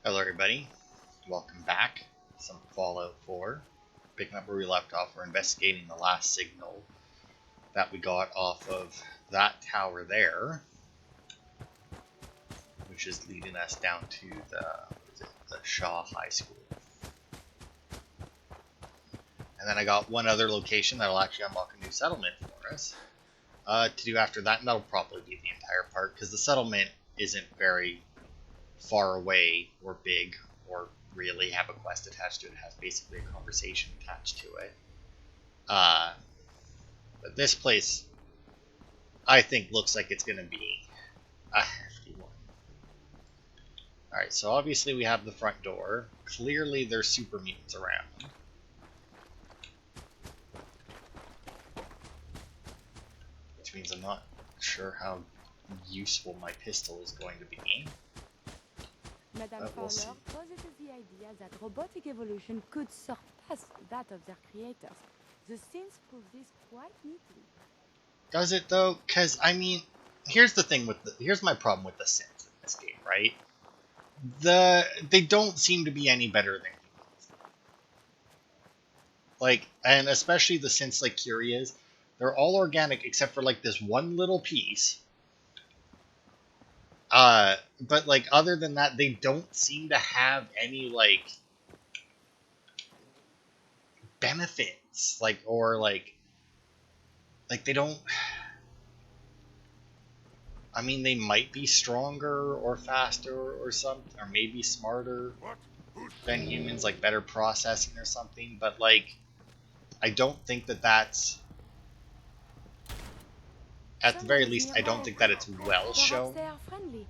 Hello, everybody. Welcome back. Some Fallout 4. Picking up where we left off, we're investigating the last signal that we got off of that tower there, which is leading us down to the Shaw High School. And then I got one other location that'll actually unlock a new settlement for us to do after that, and that'll probably be the entire part, because the settlement isn't very far away or big or really have a quest attached to it. It has basically a conversation attached to it. But this place, I think, looks like it's going to be a hefty one. Alright, so obviously we have the front door. Clearly there's super mutants around. Which means I'm not sure how useful my pistol is going to be. Madame We'll see. Fowler posited the idea that robotic evolution could surpass that of their creators. The Synths prove this quite neatly. Does it though? Because I mean, here's the thing with here's my problem with the Synths in this game, right? They don't seem to be any better than humans. Like, and especially the Synths like Curia's, they're all organic except for like this one little piece. But like other than that, they don't seem to have any like benefits, like they don't. I mean, they might be stronger or faster or something, or maybe smarter than humans, like better processing or something. But like, I don't think that that's. At the very least, I don't think that it's well shown Perhaps they are friendly.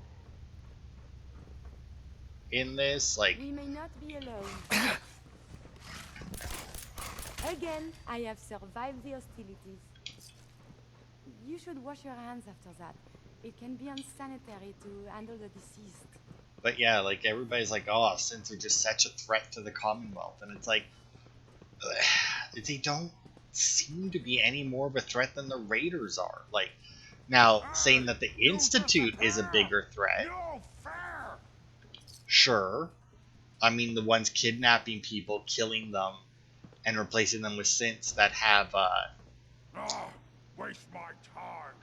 in this. Like, We may not be alone. Again, I have survived the hostilities. You should wash your hands after that. It can be unsanitary to handle the deceased. but yeah, like everybody's like, oh, since they're just such a threat to the Commonwealth, and it's like, they don't seem to be any more of a threat than the Raiders are. Like, now saying that the Institute is a bigger threat, sure. I mean, the ones kidnapping people, killing them, and replacing them with synths that have waste my time.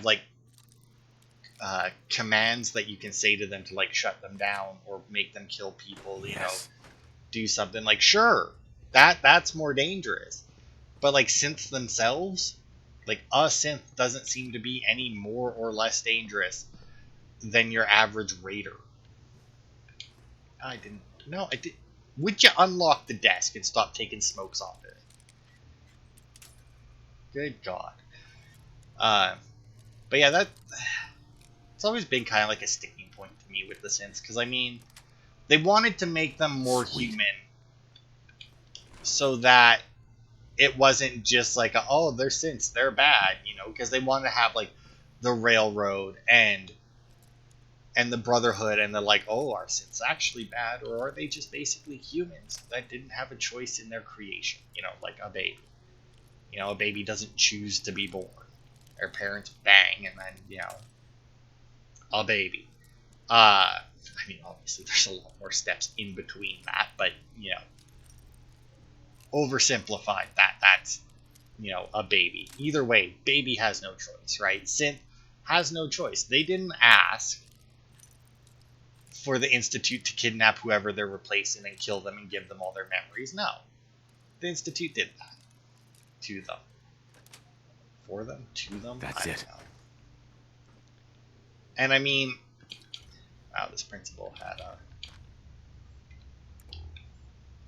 like commands that you can say to them to like shut them down or make them kill people. You know, do something like sure that's more dangerous. But like synths themselves, like a synth doesn't seem to be any more or less dangerous than your average raider. I didn't. No, I did. Would you unlock the desk and stop taking smokes off it? Good God. But yeah, it's always been kind of like a sticking point to me with the synths, because I mean, they wanted to make them more human, so that it wasn't just like, oh, they're synths, they're bad, you know, because they wanted to have like the Railroad and the Brotherhood, and they're like, oh, are synths actually bad, or are they just basically humans that didn't have a choice in their creation? You know, like a baby. You know, a baby doesn't choose to be born. Their parents bang, and then, you know, a baby. I mean, obviously, there's a lot more steps in between that, but, you know, oversimplified, that's, you know, a baby. Either way, baby has no choice, right? Synth has no choice. They didn't ask for the Institute to kidnap whoever they're replacing and kill them and give them all their memories. No. The Institute did that. To them. For them? To them? That's it. Know. And I mean, wow, this principal had a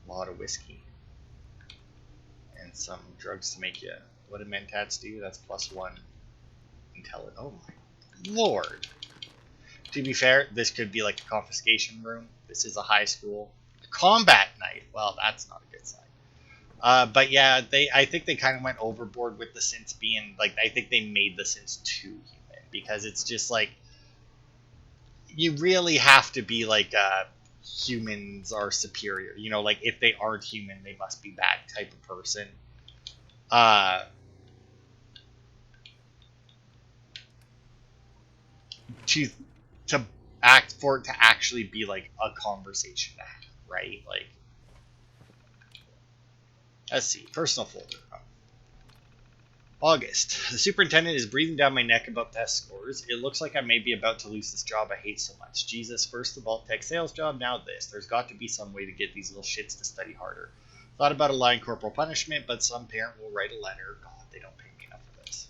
lot of whiskey. And some drugs to make you... What did Mentats do? That's +1 intelligence. Oh my lord. To be fair, this could be like a confiscation room. This is a high school. A combat night. Well, that's not a good sign. But yeah, I think they kind of went overboard with the synths being like, I think they made the synths too human, because it's just like, you really have to be like, humans are superior. You know, like if they aren't human, they must be bad type of person. To for it to actually be like a conversation to have, right? Like, let's see, personal folder. August. The superintendent is breathing down my neck about test scores. It looks like I may be about to lose this job I hate so much. Jesus, first of all, tech sales job, now this. There's got to be some way to get these little shits to study harder. Thought about allowing corporal punishment, but some parent will write a letter. God, they don't pay me enough for this.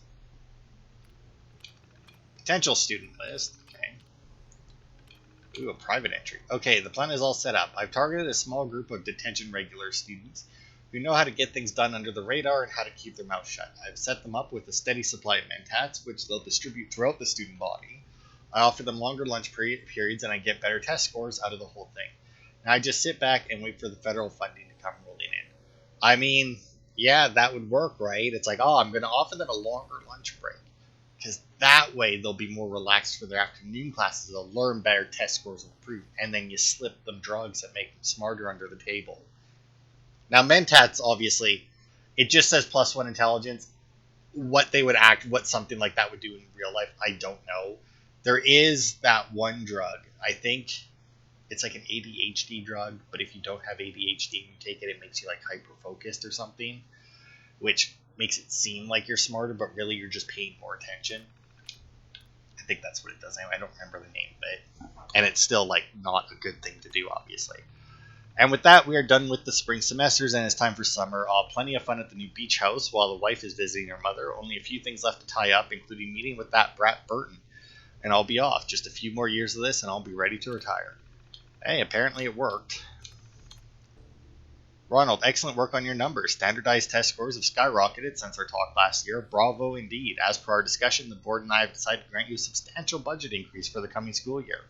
Potential student list. Okay. Ooh, a private entry. Okay, the plan is all set up. I've targeted a small group of detention regular students who know how to get things done under the radar and how to keep their mouth shut. I've set them up with a steady supply of mentats, which they'll distribute throughout the student body. I offer them longer lunch periods, and I get better test scores out of the whole thing. And I just sit back and wait for the federal funding to come rolling in. I mean, yeah, that would work, right? It's like, oh, I'm going to offer them a longer lunch break. Because that way they'll be more relaxed for their afternoon classes. They'll learn better, test scores will improve. And then you slip them drugs that make them smarter under the table. Now, mentats, obviously, it just says +1 intelligence. What something like that would do in real life, I don't know. There is that one drug. I think it's like an ADHD drug, but if you don't have ADHD and you take it, it makes you like hyper-focused or something, which makes it seem like you're smarter, but really you're just paying more attention. I think that's what it does. Anyway, I don't remember the name of it. And it's still like not a good thing to do, obviously. And with that, we are done with the spring semesters, and it's time for summer. I'll have plenty of fun at the new beach house while the wife is visiting her mother. Only a few things left to tie up, including meeting with that brat Burton. And I'll be off. Just a few more years of this, and I'll be ready to retire. Hey, apparently it worked. Ronald, excellent work on your numbers. Standardized test scores have skyrocketed since our talk last year. Bravo indeed. As per our discussion, the board and I have decided to grant you a substantial budget increase for the coming school year.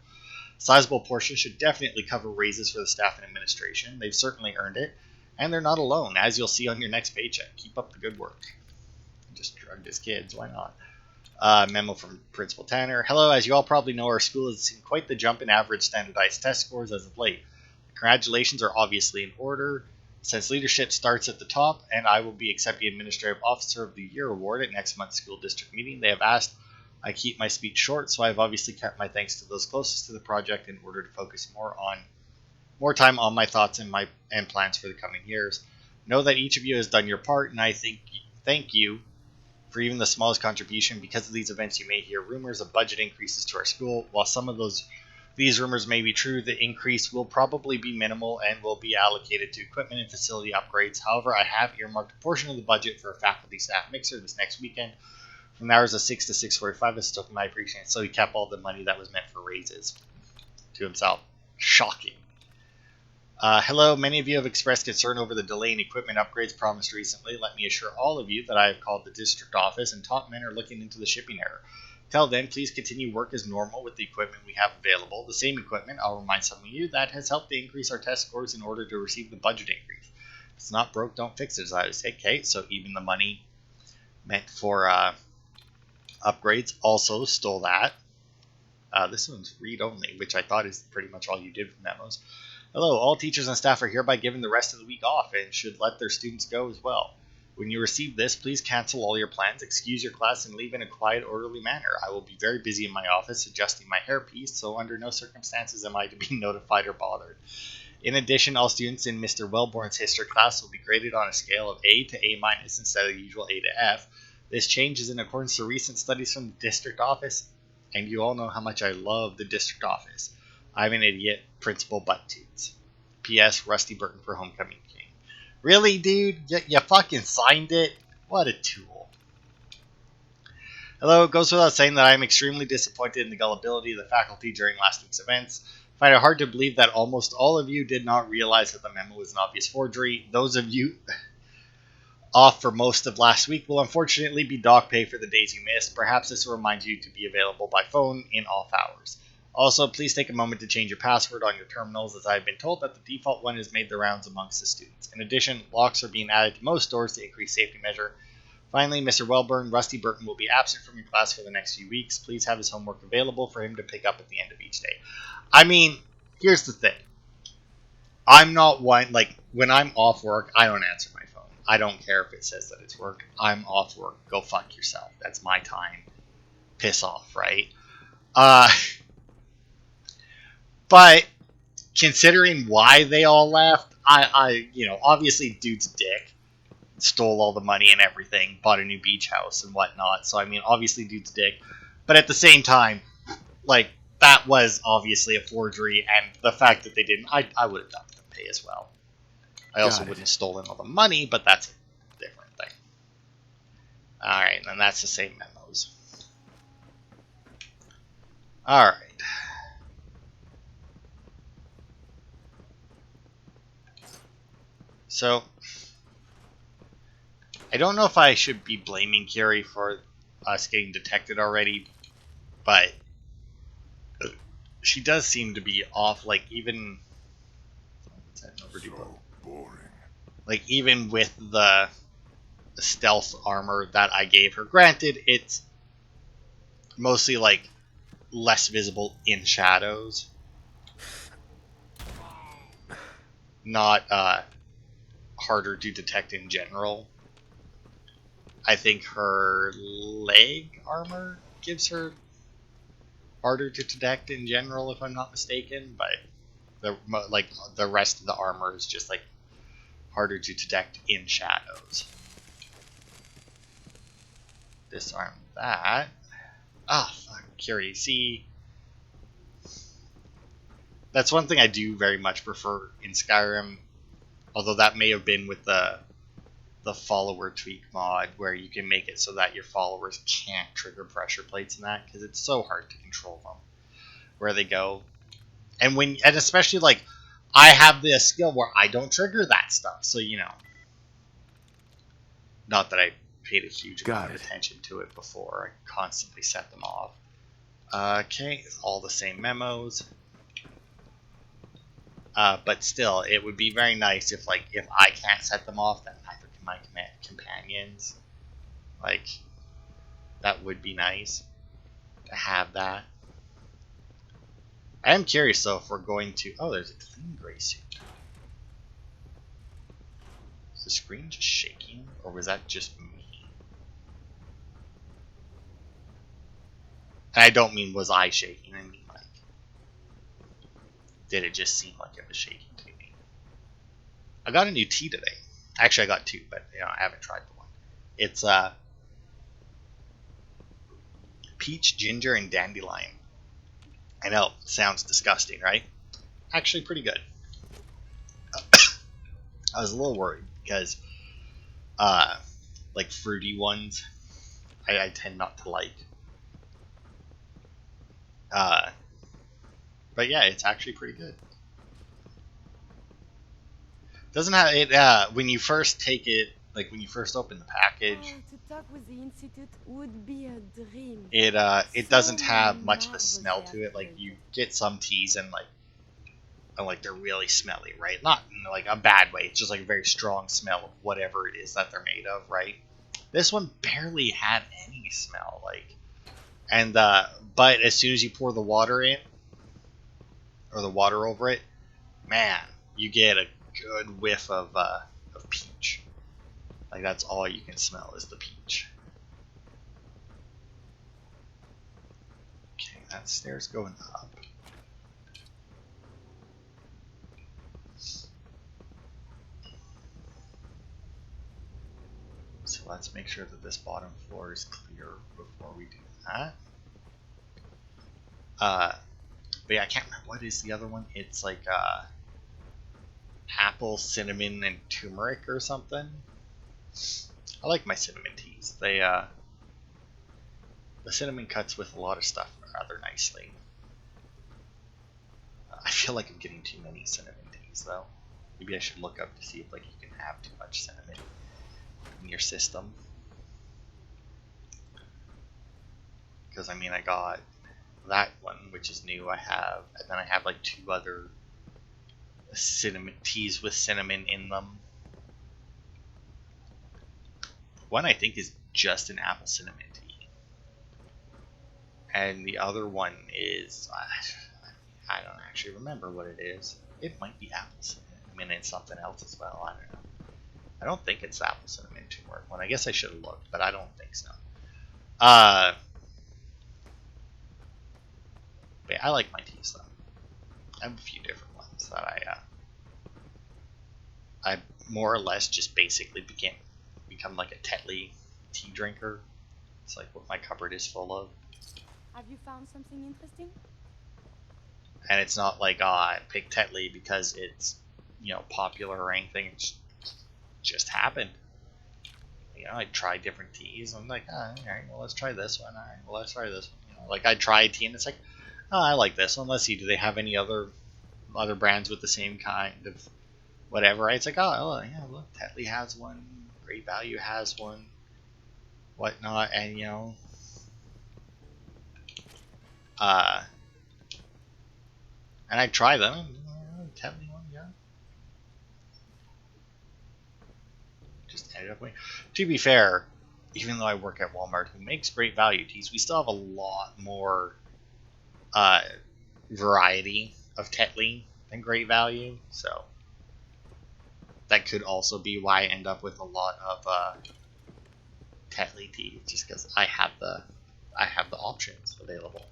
A sizable portion should definitely cover raises for the staff and administration. They've certainly earned it, and they're not alone, as you'll see on your next paycheck. Keep up the good work. Just drugged his kids, why not? Memo from Principal Tanner. Hello, as you all probably know, our school has seen quite the jump in average standardized test scores as of late. Congratulations are obviously in order, since leadership starts at the top, and I will be accepting Administrative Officer of the Year award at next month's school district meeting. They have asked I keep my speech short, so I've obviously kept my thanks to those closest to the project in order to focus more time on my thoughts and plans for the coming years. Know that each of you has done your part, and I thank you for even the smallest contribution. Because of these events, you may hear rumors of budget increases to our school. While some of these rumors may be true, the increase will probably be minimal and will be allocated to equipment and facility upgrades. However, I have earmarked a portion of the budget for a faculty staff mixer this next weekend from the hours of 6 to 6:45 as a token of my appreciation. So he kept all the money that was meant for raises to himself. Shocking. Hello, many of you have expressed concern over the delay in equipment upgrades promised recently. Let me assure all of you that I have called the district office and top men are looking into the shipping error. Till then, please continue work as normal with the equipment we have available. The same equipment, I'll remind some of you, that has helped to increase our test scores in order to receive the budget increase. If it's not broke, don't fix it, as I always say. Okay, so even the money meant for upgrades also stole that. This one's read only, which I thought is pretty much all you did from memos. Hello, all teachers and staff are hereby given the rest of the week off and should let their students go as well. When you receive this, please cancel all your plans, excuse your class, and leave in a quiet, orderly manner. I will be very busy in my office adjusting my hairpiece, so under no circumstances am I to be notified or bothered. In addition, all students in Mr. Wellborn's history class will be graded on a scale of A to A- instead of the usual A to F. This change is in accordance to recent studies from the district office, and you all know how much I love the district office. I'm an idiot, Principal Butttoots. P.S. Rusty Burton for Homecoming King. Really, dude? You fucking signed it? What a tool. Hello, it goes without saying that I am extremely disappointed in the gullibility of the faculty during last week's events. I find it hard to believe that almost all of you did not realize that the memo was an obvious forgery. Those of you off for most of last week will unfortunately be dock pay for the days you missed. Perhaps this will remind you to be available by phone in off hours. Also, please take a moment to change your password on your terminals, as I have been told that the default one has made the rounds amongst the students. In addition, locks are being added to most stores to increase safety measure. Finally, Mr. Wellborn, Rusty Burton will be absent from your class for the next few weeks. Please have his homework available for him to pick up at the end of each day. I mean, here's the thing. I'm not one, like, when I'm off work, I don't answer my phone. I don't care if it says that it's work. I'm off work. Go fuck yourself. That's my time. Piss off, right? But considering why they all left, obviously dude's a dick, stole all the money and everything, bought a new beach house and whatnot. So I mean, obviously dude's a dick, but at the same time, like that was obviously a forgery, and the fact that they didn't, I would have done the pay as well. I also wouldn't have stolen all the money, but that's a different thing. All right, and that's the same memos. All right. So, I don't know if I should be blaming Kiri for us getting detected already, but she does seem to be off, like, even... What's that overdue So boring. Like, even with the stealth armor that I gave her. Granted, it's mostly, like, less visible in shadows. Not, harder to detect in general. I think her leg armor gives her harder to detect in general, if I'm not mistaken, but the rest of the armor is just like harder to detect in shadows. Disarm that. Ah, fuck, Kiri. See, that's one thing I do very much prefer in Skyrim, although that may have been with the follower tweak mod, where you can make it so that your followers can't trigger pressure plates and that, because it's so hard to control them where they go. And especially like I have this skill where I don't trigger that stuff, so not that I paid a huge amount of attention to it before. I constantly set them off. Okay, all the same memos. But still, it would be very nice if I can't set them off, then neither can my companions. Like, that would be nice to have that. I am curious though if we're going to... Oh, there's a clean gray suit. Is the screen just shaking, or was that just me? And I don't mean was I shaking, I mean like, did it just seem like it was shaking to me? I got a new tea today. Actually, I got two, but I haven't tried the one. It's peach, ginger, and dandelion. I know, sounds disgusting, right? Actually, pretty good. I was a little worried because, like fruity ones, I tend not to like. But yeah, it's actually pretty good. Doesn't have it when you first take it, like when you first open the package. To talk with the Institute would be a dream. It doesn't have much of a smell to it. Like you get some teas and like they're really smelly, right? Not in like a bad way. It's just like a very strong smell of whatever it is that they're made of, right? This one barely had any smell, and but as soon as you pour the water in, or the water over it, man, you get a good whiff of peach. Like that's all you can smell is the peach. Okay, that stairs going up. So let's make sure that this bottom floor is clear before we do that. But yeah, I can't remember what is the other one. It's like apple, cinnamon, and turmeric or something. I like my cinnamon teas. They the cinnamon cuts with a lot of stuff rather nicely. I feel like I'm getting too many cinnamon teas though. Maybe I should look up to see if like you can have too much cinnamon in your system. Because I mean, I got that one, which is new. I have, and then I have like two other cinnamon teas with cinnamon in them. One I think is just an apple cinnamon tea, and the other one is I don't actually remember what it is. It might be apple cinnamon and something else as well. I don't know. I don't think it's apple cinnamon turmeric one. I guess I should have looked, but I don't think so. But yeah, I like my teas though. I have a few different ones that I more or less just basically become like a Tetley tea drinker. It's like what my cupboard is full of. Have you found something interesting? And it's not like, I picked Tetley because it's, popular or anything. It's just happened. I try different teas. I'm like, all right, well, let's try this one. All right, well, let's try this one. Like I try a tea and it's like, oh, I like this one. Let's see, do they have any other brands with the same kind of whatever? Right? It's like, oh yeah, look, Tetley has one. Great Value has one. Whatnot, and and I try them. Tetley one, yeah. Just ended up. To be fair, even though I work at Walmart, who makes Great Value teas, we still have a lot more variety of Tetley than Great Value. So that could also be why I end up with a lot of Tetley tea, just because I have the options available.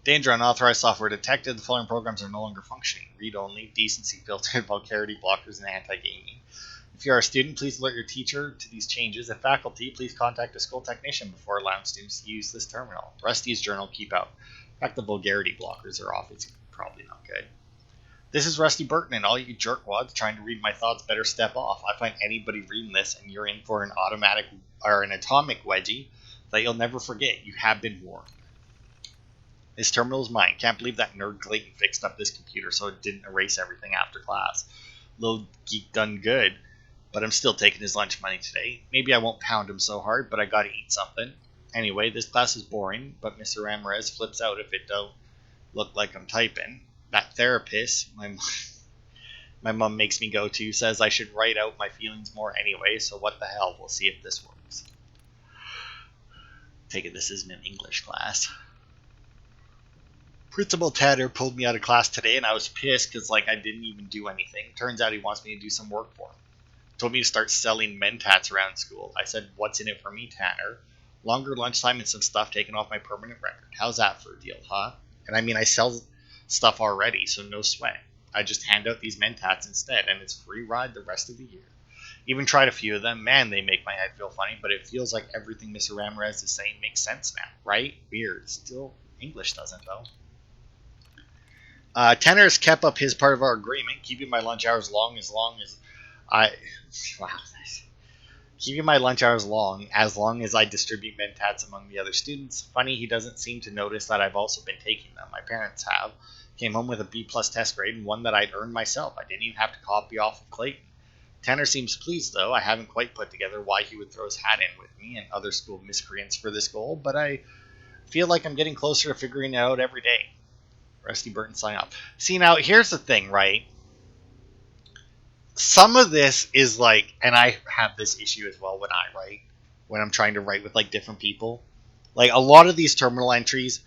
Danger: unauthorized software detected. The following programs are no longer functioning. Read-only, decency filtered, vulgarity blockers, and anti-gaming. If you are a student, please alert your teacher to these changes. If faculty, please contact a school technician before allowing students to use this terminal. Rusty's journal, keep out. In fact, the vulgarity blockers are off. It's probably not good. This is Rusty Burton, and all you jerkwads trying to read my thoughts better step off. I find anybody reading this, and you're in for an atomic wedgie that you'll never forget. You have been warned. This terminal is mine. Can't believe that nerd Clayton fixed up this computer so it didn't erase everything after class. Little geek done good, but I'm still taking his lunch money today. Maybe I won't pound him so hard, but I gotta eat something. Anyway, this class is boring, but Mr. Ramirez flips out if it don't look like I'm typing. That therapist my mom makes me go to says I should write out my feelings more anyway, so what the hell, we'll see if this works. Take it this isn't an English class. Principal Tanner pulled me out of class today, and I was pissed because I didn't even do anything. Turns out he wants me to do some work for him. Told me to start selling Mentats around school. I said, what's in it for me, Tanner? Longer lunchtime and some stuff taken off my permanent record. How's that for a deal, huh? And I mean, I sell stuff already, so no sweat. I just hand out these Mentats instead, and it's free ride the rest of the year. Even tried a few of them. Man, they make my head feel funny, but it feels like everything Mr. Ramirez is saying makes sense now, right? Weird. Still, English doesn't, though. Tanner has kept up his part of our agreement, keeping my lunch hours long as I distribute Mentats among the other students. Funny, he doesn't seem to notice that I've also been taking them. My parents have. Came home with a B+ test grade and one that I'd earned myself. I didn't even have to copy off of Clayton. Tanner seems pleased, though. I haven't quite put together why he would throw his hat in with me and other school miscreants for this goal, but I feel like I'm getting closer to figuring it out every day. Rusty Burton, sign up. See, now, here's the thing, right? Some of this is and I have this issue as well when I write, when I'm trying to write with different people. A lot of these terminal entries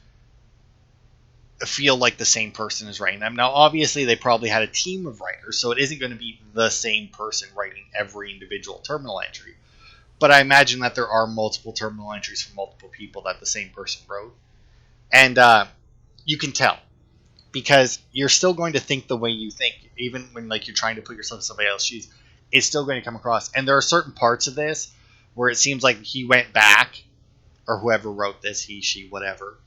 feel like the same person is writing them. Now, obviously, they probably had a team of writers, so it isn't going to be the same person writing every individual terminal entry. But I imagine that there are multiple terminal entries from multiple people that the same person wrote. And you can tell. Because you're still going to think the way you think, even when you're trying to put yourself in somebody else's shoes. It's still going to come across. And there are certain parts of this where it seems like he went back, or whoever wrote this, he, she, whatever,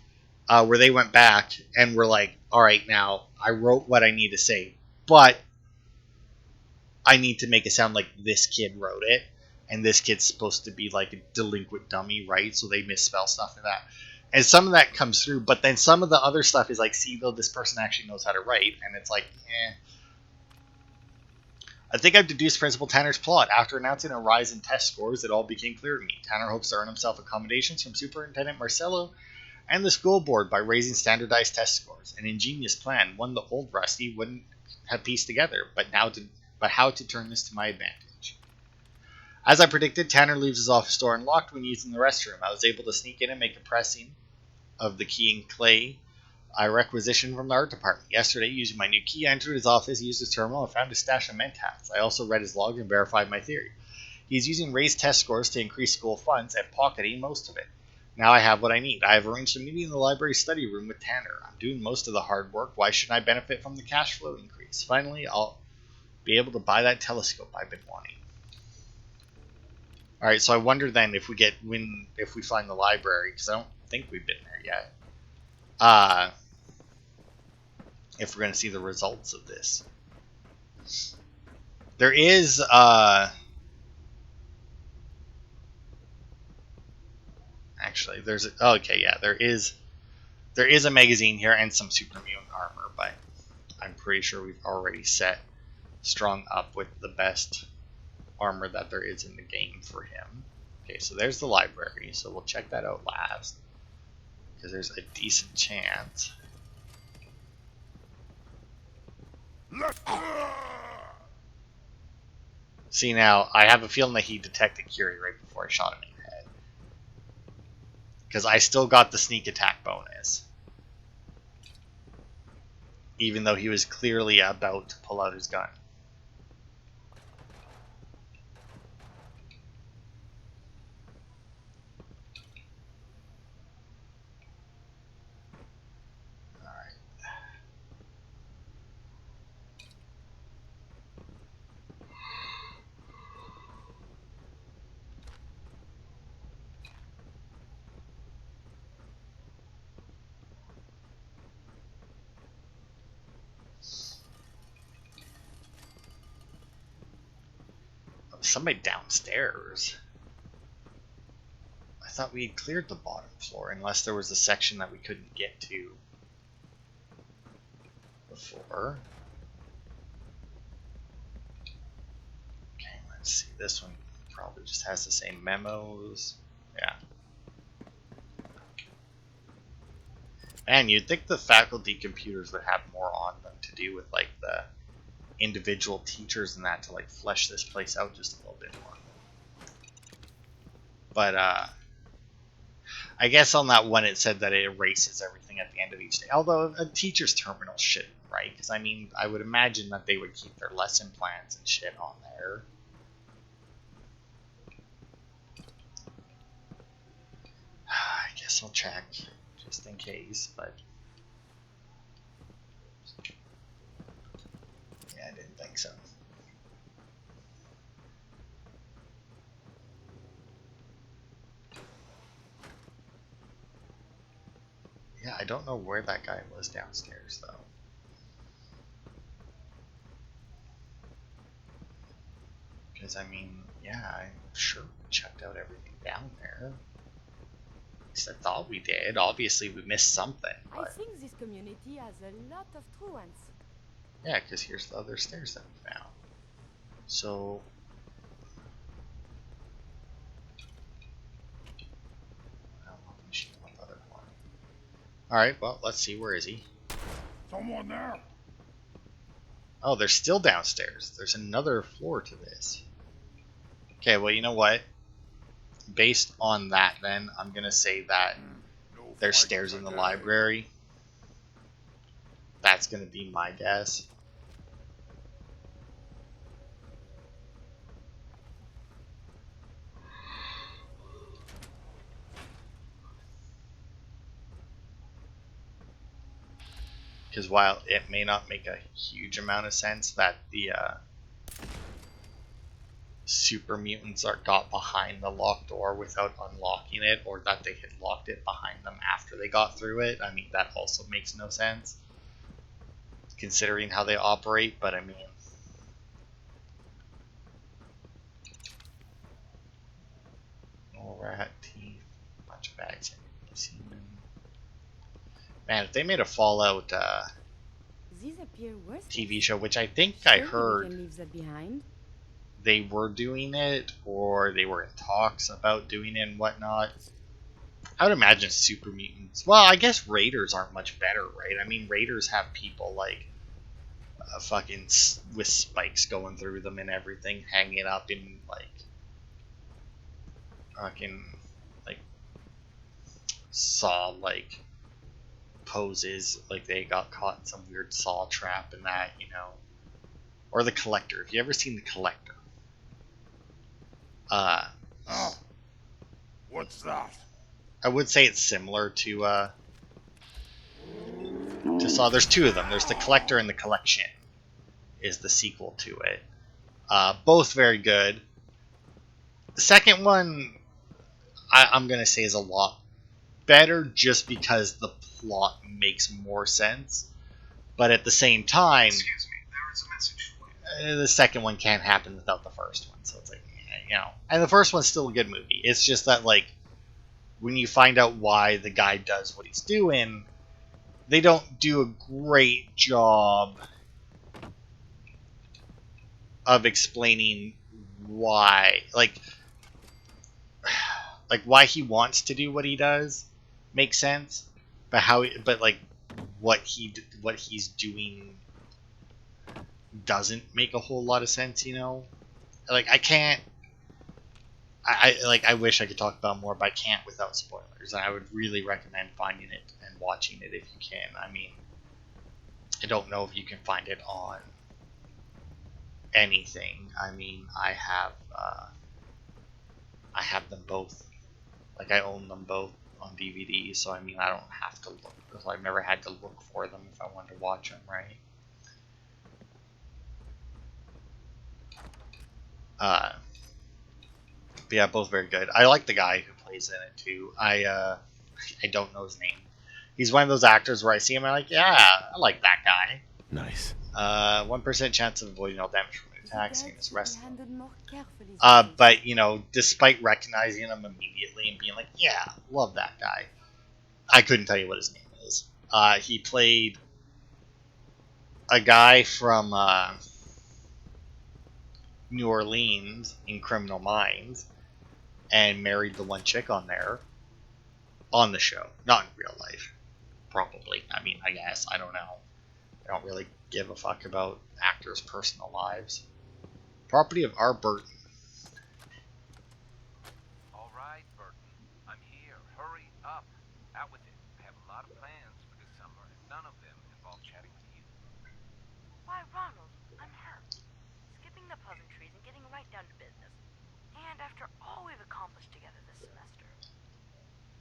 where they went back and were like, all right, now I wrote what I need to say, but I need to make it sound like this kid wrote it, and this kid's supposed to be a delinquent dummy, right? So they misspell stuff like that. And some of that comes through, but then some of the other stuff is see, though, this person actually knows how to write, and it's I think I've deduced Principal Tanner's plot. After announcing a rise in test scores, it all became clear to me. Tanner hopes to earn himself accommodations from Superintendent Marcello and the school board by raising standardized test scores. An ingenious plan, one the old Rusty wouldn't have pieced together, but how to turn this to my advantage. As I predicted, Tanner leaves his office door unlocked when using the restroom. I was able to sneak in and make a pressing of the key in clay I requisitioned from the art department. Yesterday, using my new key, I entered his office, used his terminal, and found a stash of Mentats. I also read his log and verified my theory. He's using raised test scores to increase school funds and pocketing most of it. Now I have what I need. I have arranged a meeting in the library study room with Tanner. I'm doing most of the hard work. Why shouldn't I benefit from the cash flow increase? Finally, I'll be able to buy that telescope I've been wanting. Alright, so I wonder then if we find the library, because I don't think we've been there yet. If we're going to see the results of this. There is, actually, there's okay, yeah, there is a magazine here and some super mutant armor, but I'm pretty sure we've already set Strong up with the best armor that there is in the game for him. Okay, so there's the library, so we'll check that out last, because there's a decent chance. See, now, I have a feeling that he detected Curie right before I shot him in the head. Because I still got the sneak attack bonus. Even though he was clearly about to pull out his gun. Somebody downstairs. I thought we had cleared the bottom floor, unless there was a section that we couldn't get to before. Okay, let's see. This one probably just has the same memos. Yeah. Man, you'd think the faculty computers would have more on them to do with like the individual teachers and that to like flesh this place out just a little bit more. But I guess on that one it said that it erases everything at the end of each day. Although a teacher's terminal shouldn't, right? Because I mean, I would imagine that they would keep their lesson plans and shit on there. I guess I'll check just in case, but yeah, I didn't think so. Yeah, I don't know where that guy was downstairs, though. Because, I mean, yeah, I'm sure we checked out everything down there. At least I thought we did. Obviously, we missed something. But... I think this community has a lot of truants. Yeah, because here's the other stairs that we found. So... Alright, well, let's see. Where is he? Someone there? Oh, they're still downstairs. There's another floor to this. Okay, well, you know what? Based on that, then, I'm going to say that there's stairs in the library. That's going to be my guess. Because while it may not make a huge amount of sense that the super mutants got behind the locked door without unlocking it, or that they had locked it behind them after they got through it, I mean, that also makes no sense, considering how they operate, but I mean... rat teeth, bunch of bags. Man, if they made a Fallout TV show, which I think I heard they were doing it, or they were in talks about doing it and whatnot, I would imagine super mutants. Well, I guess raiders aren't much better, right? I mean, raiders have people like fucking with spikes going through them and everything, hanging up in like fucking like saw like poses, like they got caught in some weird saw trap and that, you know. Or the Collector. Have you ever seen the Collector? Oh. What's that? I would say it's similar to Saw. There's two of them. There's the Collector and the Collection is the sequel to it. Both very good. The second one, I'm going to say, is a lot better just because the plot makes more sense. But at the same time, Excuse me, there is a message for you. the second one can't happen without the first one. So it's like, And the first one's still a good movie. It's just that, like, when you find out why the guy does what he's doing, they don't do a great job of explaining why. Like why he wants to do what he does makes sense, but what he's doing doesn't make a whole lot of sense. Like I can't. I wish I could talk about more, but I can't without spoilers. And I would really recommend finding it and watching it if you can. I mean, I don't know if you can find it on anything. I mean, I have them both. Like, I own them both on DVD, so I mean, I don't have to look, because I've never had to look for them if I wanted to watch them, right? But yeah, both very good. I like the guy who plays in it too. I don't know his name. He's one of those actors where I see him and I'm like, yeah, I like that guy. Nice. 1% chance of avoiding all damage from an attack, same as rest. Handled more carefully. But despite recognizing him immediately and being like, yeah, love that guy, I couldn't tell you what his name is. He played a guy from New Orleans in Criminal Minds, and married the one chick on there, on the show, not in real life. Probably. I mean, I guess. I don't know. I don't really give a fuck about actors' personal lives. Property of R. Burton. All right, Burton. I'm here. Hurry up. Out with it. I have a lot of plans for this summer, and none of them involve chatting with you. Why, Ronald, I'm hurt. Skipping the pleasantries and getting right down to business. And after all we've accomplished together this semester.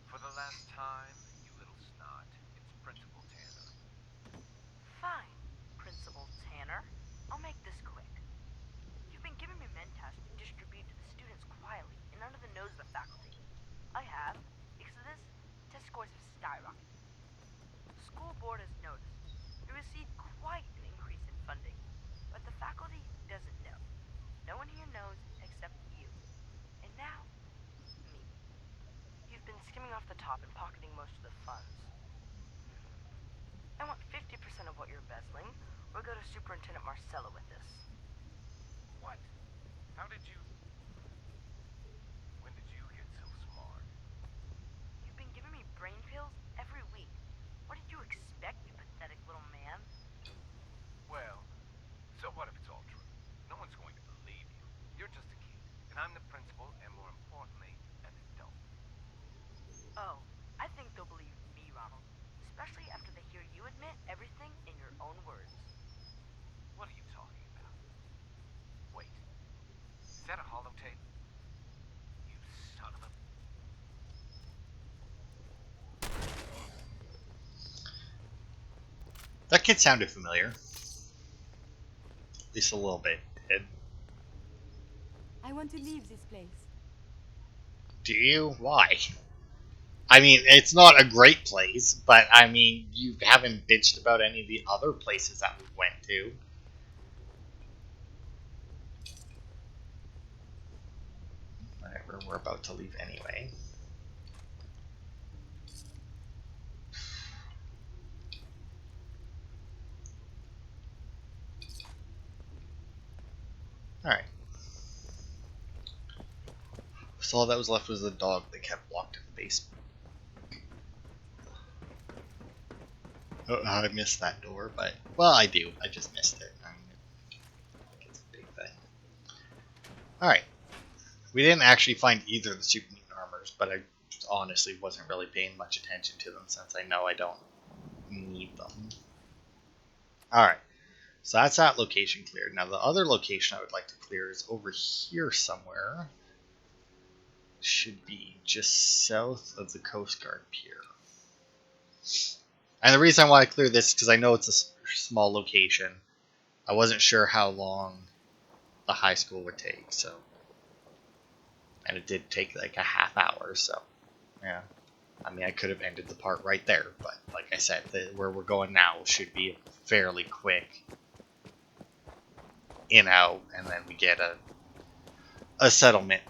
For the last time, you little snot, it's Principal Tanner. Fine, Principal Tanner. I'll make this quick. You've been giving me mentas to distribute to the students quietly and under the nose of the faculty. I have. Because of this, test scores have skyrocketed. The school board has noticed. We received quite an increase in funding, but the faculty doesn't know. No one here knows except you. And now, me. You've been skimming off the top and pocketing most of the funds. I want 50% of what you're embezzling, or go to Superintendent Marcella with this. What? How did you... When did you get so smart? You've been giving me brain pills every week. What did you expect, you pathetic little man? Well, so what if it's all true? No one's going to believe you. You're just a kid, and I'm the principal, and more importantly, an adult. Oh, I think they'll believe me, Ronald. Especially after they hear you admit everything in your own words. What are you talking about? Wait. Is that a holotape? You son of a... That kid sounded familiar. At least a little bit. I want to leave this place. Do you? Why? I mean, it's not a great place, but I mean, you haven't bitched about any of the other places that we went to. Whatever, we're about to leave anyway. Alright. So all that was left was the dog that kept locked in the basement. Oh, I missed that door, but... Well, I do. I just missed it. I mean, it's a big thing. Alright. We didn't actually find either of the super mutant armors, but I honestly wasn't really paying much attention to them since I know I don't need them. Alright. So that's that location cleared. Now the other location I would like to clear is over here somewhere. should be just south of the Coast Guard Pier. And the reason I want to clear this is because I know it's a small location. I wasn't sure how long the high school would take, so. And it did take like a half hour, so. Yeah. I mean, I could have ended the part right there, but like I said, where we're going now should be fairly quick in out, and then we get a settlement.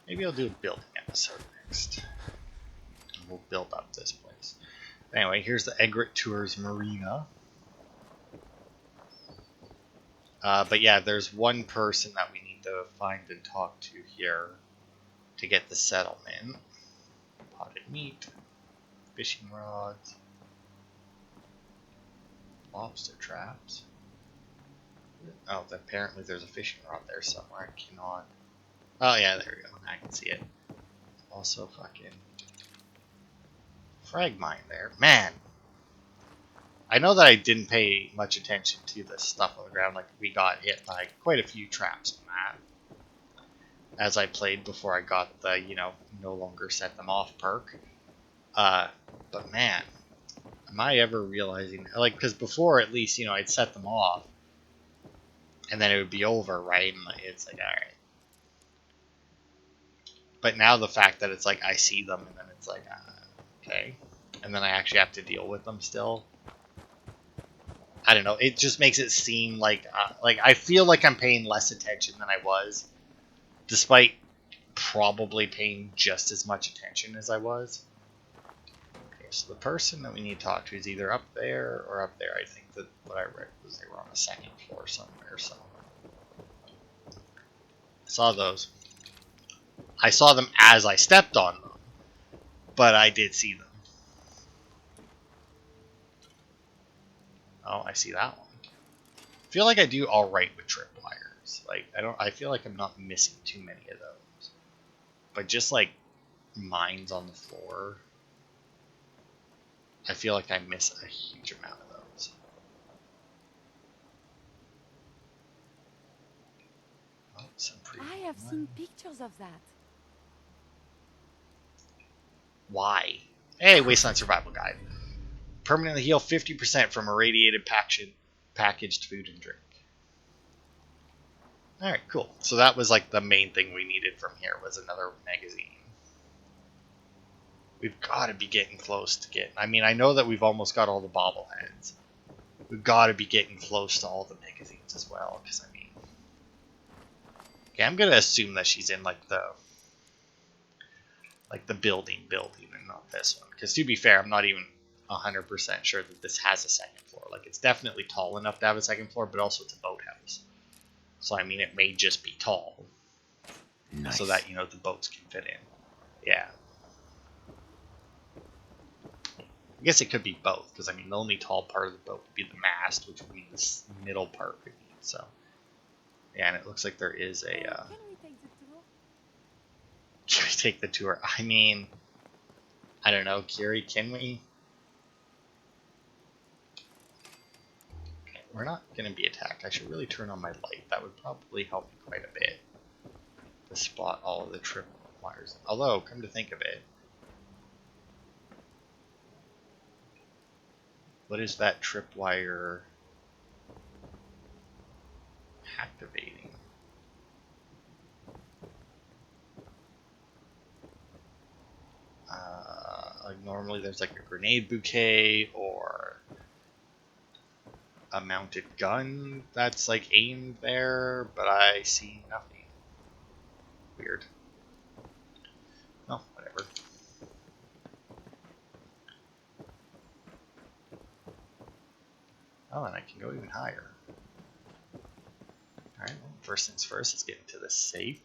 Maybe I'll do a building episode next. And we'll build up this place. Anyway, here's the Egret Tours Marina. But yeah, there's one person that we need to find and talk to here to get the settlement. Potted meat, fishing rods, lobster traps. Oh, apparently there's a fishing rod there somewhere. I cannot. Oh yeah, there we go. I can see it. Also fucking frag mine there. Man, I know that I didn't pay much attention to the stuff on the ground. Like, we got hit by quite a few traps on that as I played before I got the, you know, no longer set them off perk. But man, am I ever realizing, like, because before at least, you know, I'd set them off and then it would be over, right? And it's like, alright. But now the fact that it's like I see them and then it's like, okay. And then I actually have to deal with them still. I don't know. It just makes it seem like I feel like I'm paying less attention than I was, despite probably paying just as much attention as I was. Okay, so the person that we need to talk to is either up there or up there. I think that what I read was they were on the second floor somewhere. So I saw those. I saw them as I stepped on them, but I did see them. Oh, I see that one. I feel like I do all right with tripwires. Like, I feel like I'm not missing too many of those. But just like mines on the floor, I feel like I miss a huge amount of those. Oh, some pretty. I have seen pictures of that. Why? Hey, Wasteland Survival Guide. Permanently heal 50% from irradiated packaged food and drink. Alright, cool. So that was like the main thing we needed from here, was another magazine. We've got to be getting close to get. I mean, I know that we've almost got all the bobbleheads. We've got to be getting close to all the magazines as well, because I mean... Okay, I'm going to assume that she's in like the building and not this one. Because to be fair, I'm not even 100% sure that this has a second floor. Like, it's definitely tall enough to have a second floor, but also it's a boathouse. So, I mean, it may just be tall. Nice. So that, you know, the boats can fit in. Yeah. I guess it could be both, because, I mean, the only tall part of the boat would be the mast, which would mean this middle part would be, so. Yeah, and it looks like there is a, Can we take the tour? Can we take the tour? I mean, I don't know, Kiri, can we? Okay, we're not going to be attacked. I should really turn on my light. That would probably help me quite a bit to spot all of the trip wires. Although, come to think of it, what is that tripwire activating? Like normally there's like a grenade bouquet or a mounted gun that's like aimed there, but I see nothing. Weird. Oh, whatever. Oh, and I can go even higher. Alright, well, first things first, let's get into the safe.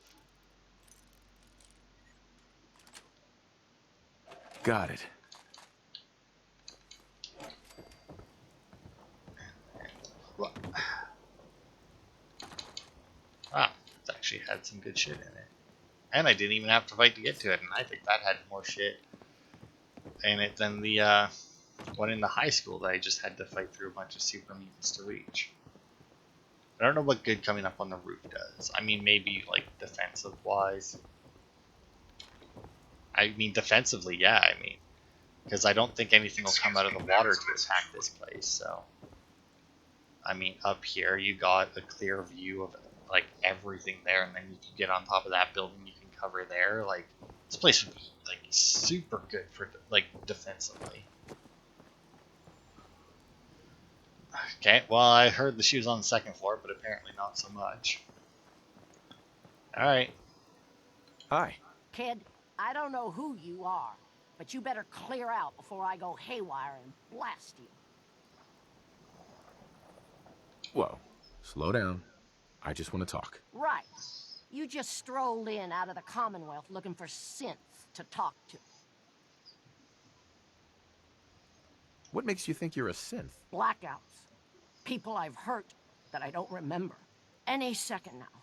Got it. Wow, it's actually had some good shit in it. And I didn't even have to fight to get to it, and I think that had more shit in it than the one in the high school that I just had to fight through a bunch of super mutants to reach. I don't know what good coming up on the roof does. I mean, maybe, like, defensive-wise. I mean, defensively, yeah, I mean. Because I don't think anything will come out of the water to attack this place, so... I mean, up here, you got a clear view of, like, everything there, and then you can get on top of that building you can cover there. Like, this place would be, like, super good for, like, defensively. Okay, well, I heard that she was on the second floor, but apparently not so much. Alright. Hi. Kid, I don't know who you are, but you better clear out before I go haywire and blast you. Whoa. Slow down. I just want to talk. Right. You just strolled in out of the Commonwealth looking for synths to talk to. What makes you think you're a synth? Blackouts. People I've hurt that I don't remember. Any second now,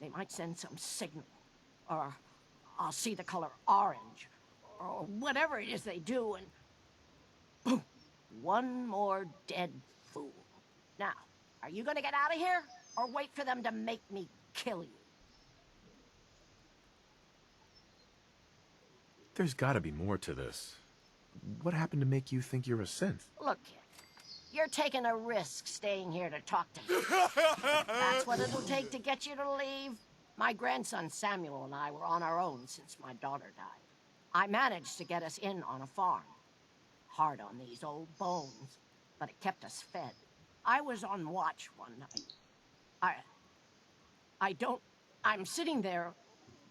they might send some signal. Or I'll see the color orange. Or whatever it is they do, and boom, one more dead fool. Now, are you gonna get out of here? Or wait for them to make me kill you? There's gotta be more to this. What happened to make you think you're a synth? Look, kid, you're taking a risk staying here to talk to me. That's what it'll take to get you to leave. My grandson Samuel and I were on our own since my daughter died. I managed to get us in on a farm. Hard on these old bones, but it kept us fed. I was on watch one night. I'm sitting there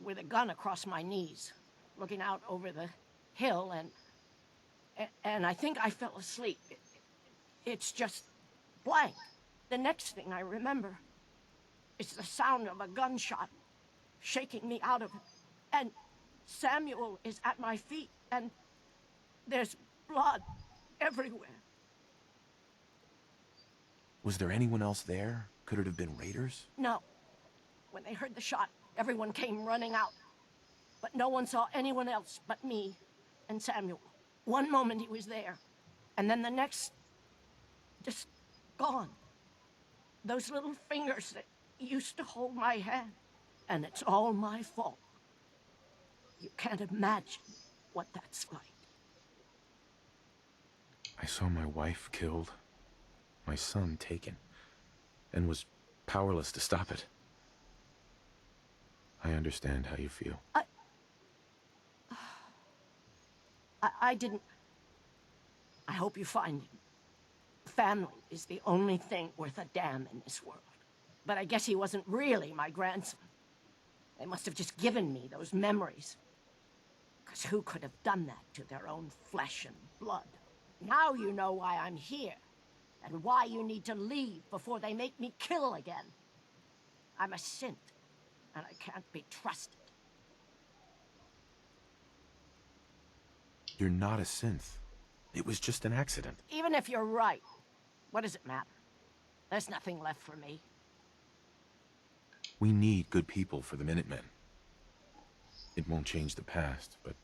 with a gun across my knees, looking out over the hill, and I think I fell asleep. It's just blank. The next thing I remember is the sound of a gunshot shaking me out of it. And Samuel is at my feet, and there's blood everywhere. Was there anyone else there? Could it have been raiders? No. When they heard the shot, everyone came running out. But no one saw anyone else but me and Samuel. One moment he was there, and then the next, just gone. Those little fingers that used to hold my hand, and it's all my fault. You can't imagine what that's like. I saw my wife killed, my son taken, and was powerless to stop it. I understand how you feel. I didn't... I hope you find him. Family is the only thing worth a damn in this world. But I guess he wasn't really my grandson. They must have just given me those memories. Because who could have done that to their own flesh and blood? Now you know why I'm here. And why you need to leave before they make me kill again. I'm a synth, and I can't be trusted. You're not a synth. It was just an accident. Even if you're right, what does it matter? There's nothing left for me. We need good people for the Minutemen. It won't change the past, but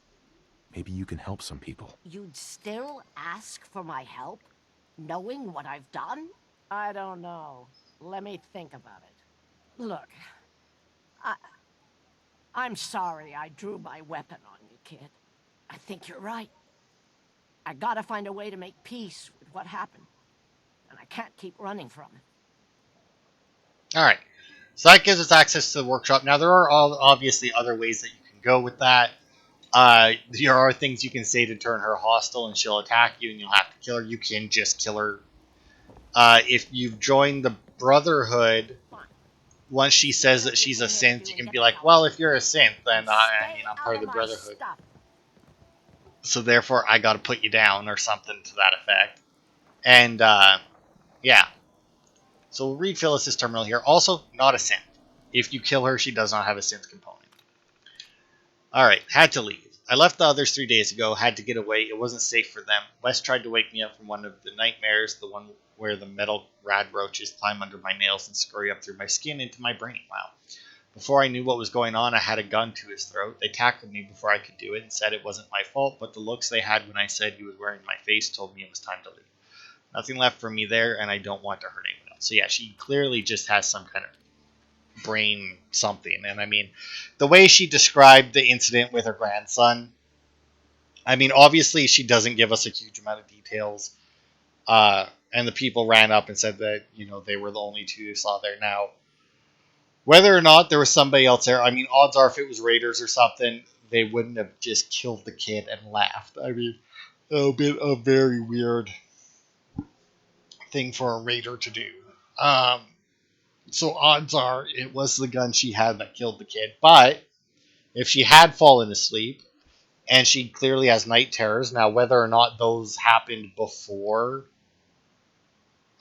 maybe you can help some people. You'd still ask for my help, knowing what I've done? I don't know. Let me think about it. Look, I'm sorry I drew my weapon on you, kid. I think you're right. I gotta find a way to make peace with what happened. And I can't keep running from it. Alright. So that gives us access to the workshop. Now, there are obviously other ways that you can go with that. There are things you can say to turn her hostile and she'll attack you and you'll have to kill her. You can just kill her. If you've joined the Brotherhood, once she says that she's a synth, you can be like, well, if you're a synth, then I'm part of the Brotherhood. So therefore, I gotta put you down or something to that effect. And, yeah. So we'll read Phyllis's terminal here. Also, not a synth. If you kill her, she does not have a synth component. Alright, had to leave. I left the others 3 days ago, had to get away. It wasn't safe for them. Wes tried to wake me up from one of the nightmares, the one where the metal rad roaches climb under my nails and scurry up through my skin into my brain. Wow. Before I knew what was going on, I had a gun to his throat. They tackled me before I could do it and said it wasn't my fault, but the looks they had when I said he was wearing my face told me it was time to leave. Nothing left for me there, and I don't want to hurt anyone else. So yeah, she clearly just has some kind of brain something. And I mean, the way she described the incident with her grandson, I mean, obviously she doesn't give us a huge amount of details. And the people ran up and said that, you know, they were the only two who saw there. Now, whether or not there was somebody else there, I mean, odds are if it was raiders or something, they wouldn't have just killed the kid and laughed. I mean, that would be a very weird thing for a raider to do. So odds are it was the gun she had that killed the kid. But if she had fallen asleep, and she clearly has night terrors, now whether or not those happened before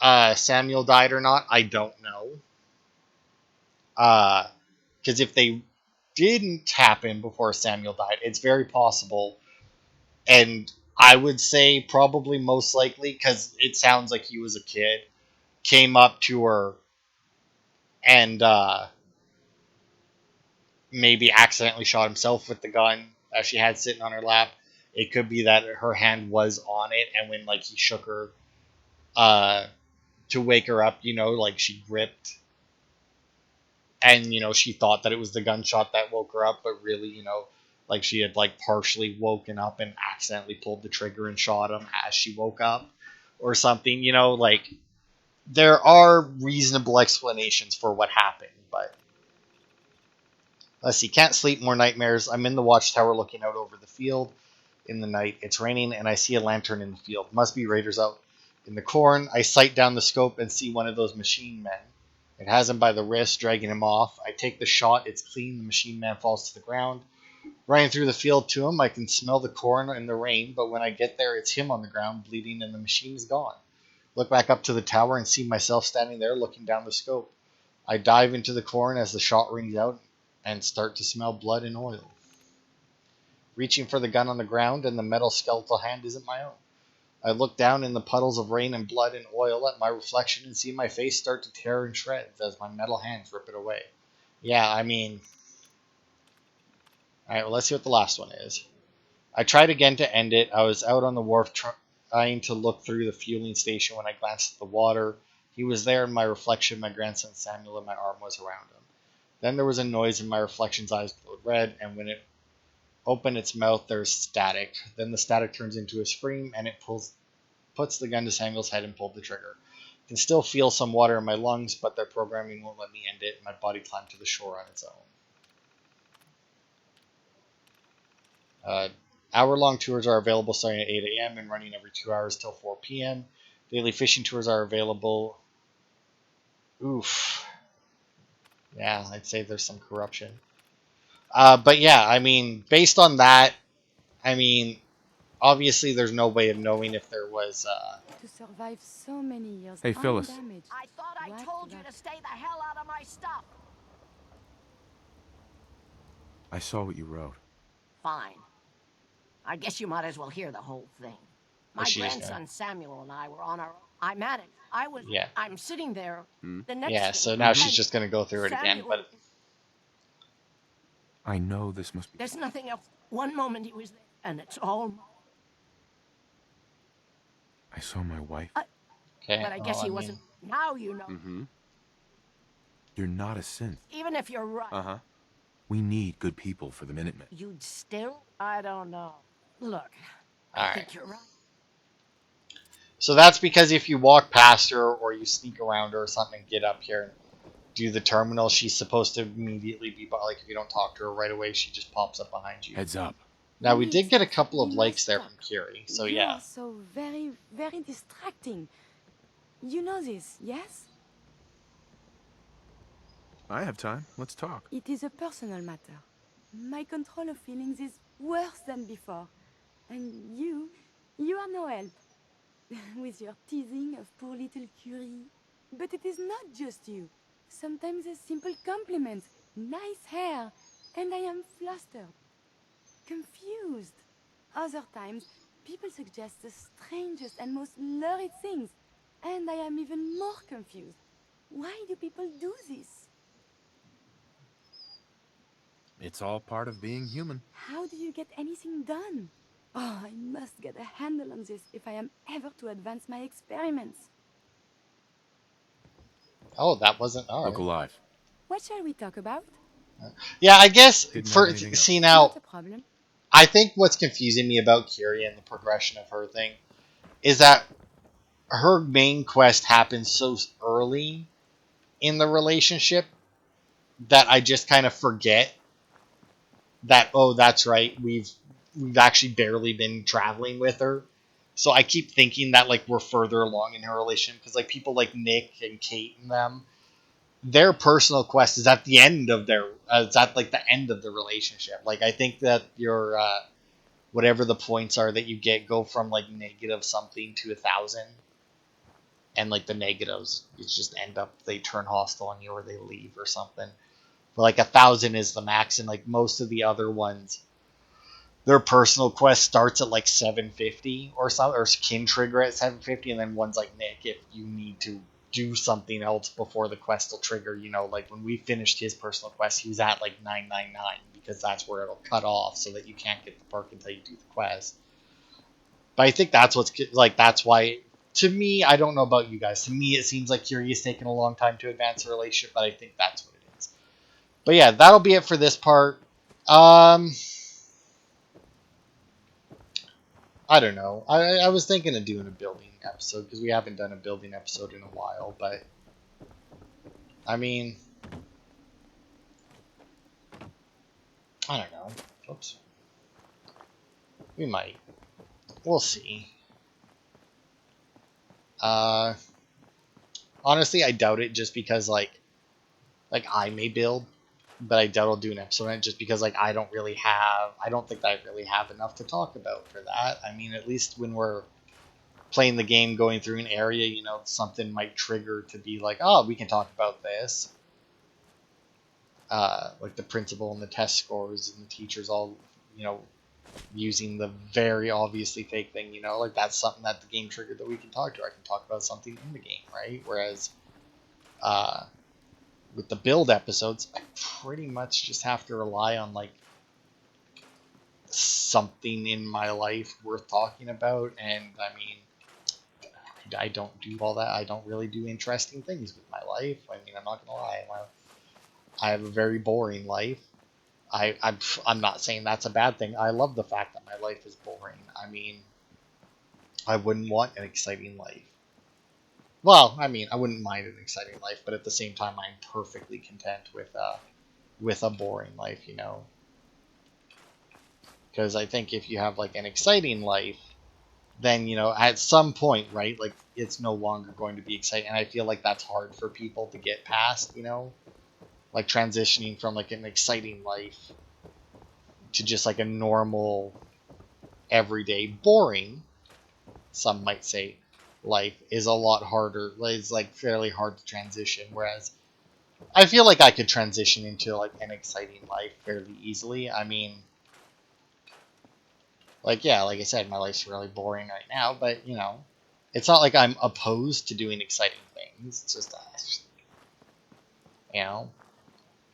Samuel died or not, I don't know. Because if they didn't happen before Samuel died, it's very possible. And I would say probably most likely, because it sounds like he was a kid, came up to her and maybe accidentally shot himself with the gun that she had sitting on her lap. It could be that her hand was on it, and when like he shook her to wake her up, you know, like she gripped, and you know she thought that it was the gunshot that woke her up, but really, you know, like she had like partially woken up and accidentally pulled the trigger and shot him as she woke up, or something. You know, like there are reasonable explanations for what happened, but let's see. Can't sleep, more nightmares. I'm in the watchtower looking out over the field in the night. It's raining and I see a lantern in the field. Must be raiders out in the corn. I sight down the scope and see one of those machine men. It has him by the wrist, dragging him off. I take the shot. It's clean. The machine man falls to the ground. Running through the field to him, I can smell the corn in the rain, but when I get there, it's him on the ground, bleeding, and the machine is gone. Look back up to the tower and see myself standing there looking down the scope. I dive into the corn as the shot rings out and start to smell blood and oil. Reaching for the gun on the ground, and the metal skeletal hand isn't my own. I look down in the puddles of rain and blood and oil at my reflection and see my face start to tear in shreds as my metal hands rip it away. Yeah, I mean... Alright, well, let's see what the last one is. I tried again to end it. I was out on the wharf trying to look through the fueling station when I glanced at the water. He was there in my reflection, my grandson Samuel, and my arm was around him. Then there was a noise and my reflection's eyes glowed red, and when it opened its mouth, there's static. Then the static turns into a scream, and it puts the gun to Samuel's head and pulled the trigger. I can still feel some water in my lungs, but their programming won't let me end it. My body climbed to the shore on its own. Hour-long tours are available starting at 8 a.m. and running every 2 hours till 4 p.m. Daily fishing tours are available. Oof. Yeah, I'd say there's some corruption. But yeah, I mean, based on that, I mean, obviously there's no way of knowing if there was... To survive so many years Hey, Phyllis. undamaged. I thought I What told you luck. to stay the hell out of my stuff. I saw what you wrote. Fine. I guess you might as well hear the whole thing. My She is grandson Samuel and I were on our own. I managed. Yeah. I'm sitting there. The next Yeah, thing, so now she's and just going to go through it again, Samuel- but... I know this must be... There's nothing else. One moment he was there, and it's all. I saw my wife. Okay, But I guess well, he mean, wasn't. Now you know. Mm-hmm. You're not a synth. Even if you're right, Uh-huh. We need good people for the Minutemen. you'd still. I don't know. Look, I Alright. think you're right. So that's because if you walk past her or you sneak around her or something, get up here and do the terminal, she's supposed to immediately be... Like, if you don't talk to her right away, she just pops up behind you. Heads up. Now, we did get a couple of We likes must there talk. from Kiri, so You yeah. are so very, very distracting. You know this, yes? I have time. Let's talk. It is a personal matter. My control of feelings is worse than before. And you are no help. With your teasing of poor little Curie. But it is not just you. Sometimes a simple compliment, nice hair, and I am flustered. Confused. Other times, people suggest the strangest and most lurid things, and I am even more confused. Why do people do this? It's all part of being human. How do you get anything done? Oh, I must get a handle on this if I am ever to advance my experiments. Oh, that wasn't Look alright. alive. What shall we talk about? Yeah, I guess Didn't have for anything see else. Not now, a problem. I think what's confusing me about Curie and the progression of her thing is that her main quest happens so early in the relationship that I just kind of forget that, oh, that's right, we've actually barely been traveling with her. So I keep thinking that like we're further along in her relationship because like people like Nick and Kate and them, their personal quest is at the end of their it's at like the end of the relationship. Like I think that your whatever the points are that you get go from like negative something to 1,000, and like the negatives it's just end up they turn hostile on you or they leave or something. But like 1,000 is the max, and like most of the other ones, their personal quest starts at like 750 or something, or can trigger at 750, and then one's like Nick, if you need to do something else before the quest will trigger. You know, like when we finished his personal quest, he was at like 999 because that's where it'll cut off, so that you can't get the perk until you do the quest. But I think that's what's like. That's why, to me, I don't know about you guys. To me, it seems like Curie is taking a long time to advance the relationship, but I think that's what it is. But yeah, that'll be it for this part. I don't know. I was thinking of doing a building episode because we haven't done a building episode in a while. But I mean, I don't know. Oops. We might. We'll see. Uh, Honestly, I doubt it just because like I may build, but I doubt I'll do an episode on it just because like I don't really have. I don't think I really have enough to talk about for that. I mean, at least when we're playing the game, going through an area, you know, something might trigger to be like, oh, we can talk about this. Like the principal and the test scores and the teachers all, you know, using the very obviously fake thing, you know, like that's something that the game triggered that we can talk to. I can talk about something in the game, right? Whereas uh, with the build episodes, I pretty much just have to rely on like something in my life worth talking about. And I mean, I don't do all that. I don't really do interesting things with my life. I mean, I'm not gonna lie. I have a very boring life. I'm not saying that's a bad thing. I love the fact that my life is boring. I mean, I wouldn't want an exciting life. Well, I mean, I wouldn't mind an exciting life, but at the same time, I'm perfectly content with a boring life, you know. Because I think if you have like an exciting life, then you know at some point, right? Like it's no longer going to be exciting, and I feel like that's hard for people to get past, you know, like transitioning from like an exciting life to just like a normal, everyday, boring, some might say, life is a lot harder. It's like fairly hard to transition. Whereas I feel like I could transition into like an exciting life fairly easily. I mean, like yeah, like I said, my life's really boring right now, but you know, it's not like I'm opposed to doing exciting things. It's just you know,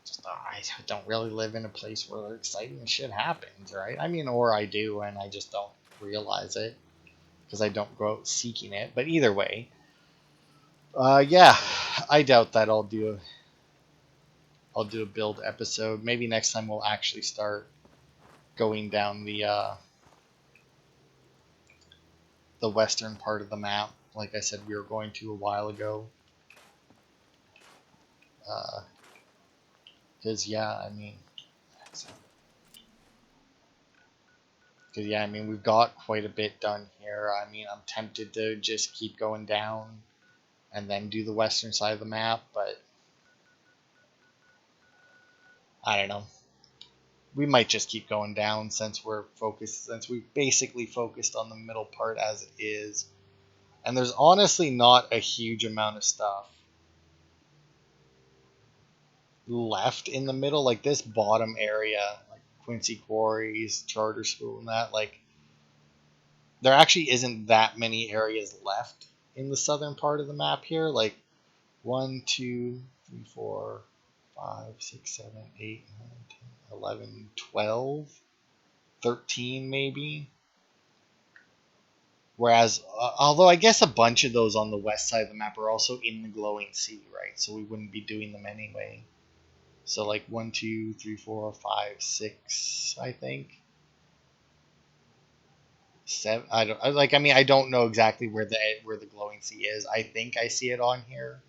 just I don't really live in a place where exciting shit happens, right? I mean, or I do, and I just don't realize it because I don't go out seeking it. But either way, yeah, I doubt that I'll do a build episode. Maybe next time we'll actually start going down the western part of the map, like I said we were going to a while ago. Because yeah, I mean, we've got quite a bit done here. I mean, I'm tempted to just keep going down and then do the western side of the map, but I don't know. We might just keep going down since we've basically focused on the middle part as it is. And there's honestly not a huge amount of stuff left in the middle. Like this bottom area, like Quincy Quarries, Charter School, and that, like, there actually isn't that many areas left in the southern part of the map here. Like 1, 2, 3, 4, 5, 6, 7, 8, 9, 10, 11, 12, 13 maybe. Whereas, although I guess a bunch of those on the west side of the map are also in the glowing sea, right? So we wouldn't be doing them anyway. So like 1, 2, 3, 4, 5, 6, I think. 7. I don't like. I mean, I don't know exactly where the glowing sea is. I think I see it on here.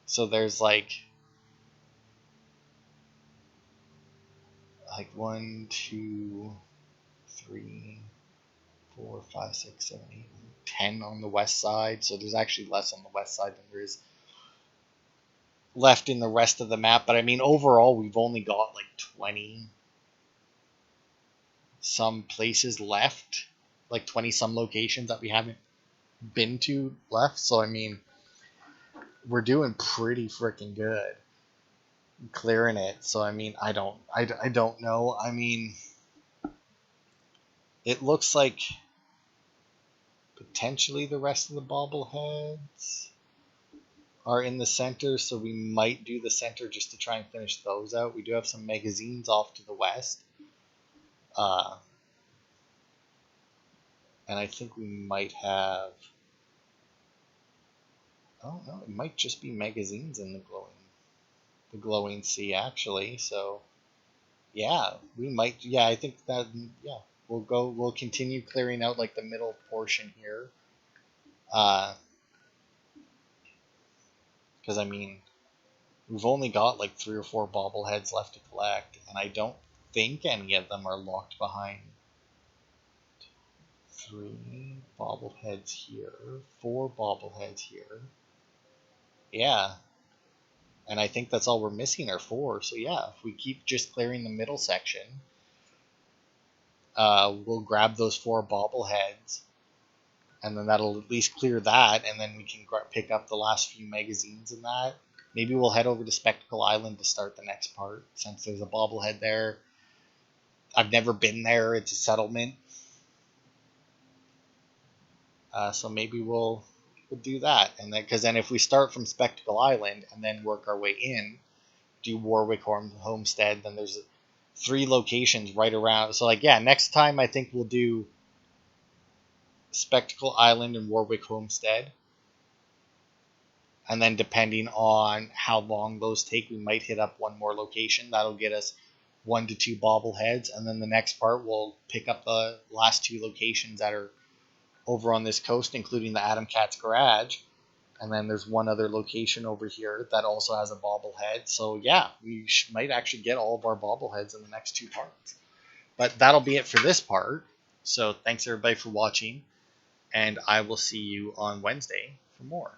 So there's like 1, 2, 3, 4, 5, 6, 7, 8, 10 on the west side. So there's actually less on the west side than there is left in the rest of the map. But I mean, overall, we've only got like 20 some places left, like 20 some locations that we haven't been to left. So I mean, we're doing pretty freaking good clearing it. So I mean, I don't know. I mean, it looks like potentially the rest of the bobbleheads are in the center, so we might do the center just to try and finish those out. We do have some magazines off to the west. And I think we might have... Oh no, it might just be magazines in the glowing sea actually. So yeah, we might. Yeah, I think that. Yeah, we'll continue clearing out like the middle portion here. Because I mean, we've only got like 3 or 4 bobbleheads left to collect, and I don't think any of them are locked behind 3 bobbleheads here, 4 bobbleheads here. Yeah. And I think that's all we're missing are 4. So yeah, if we keep just clearing the middle section, we'll grab those 4 bobbleheads, and then that'll at least clear that, and then we can pick up the last few magazines in that. Maybe we'll head over to Spectacle Island to start the next part, since there's a bobblehead there. I've never been there. It's a settlement. So maybe we'll do that, and then because then if we start from Spectacle Island and then work our way in, do Warwick Homestead, then there's 3 locations right around. So like, yeah, next time I think we'll do Spectacle Island and Warwick Homestead, and then depending on how long those take, we might hit up 1 more location. That'll get us 1 to 2 bobbleheads, and then the next part we'll pick up the last 2 locations that are over on this coast, including the Adam Cat's Garage. And then there's 1 other location over here that also has a bobblehead. So yeah, we might actually get all of our bobbleheads in the next 2 parts. But that'll be it for this part. So thanks everybody for watching, and I will see you on Wednesday for more.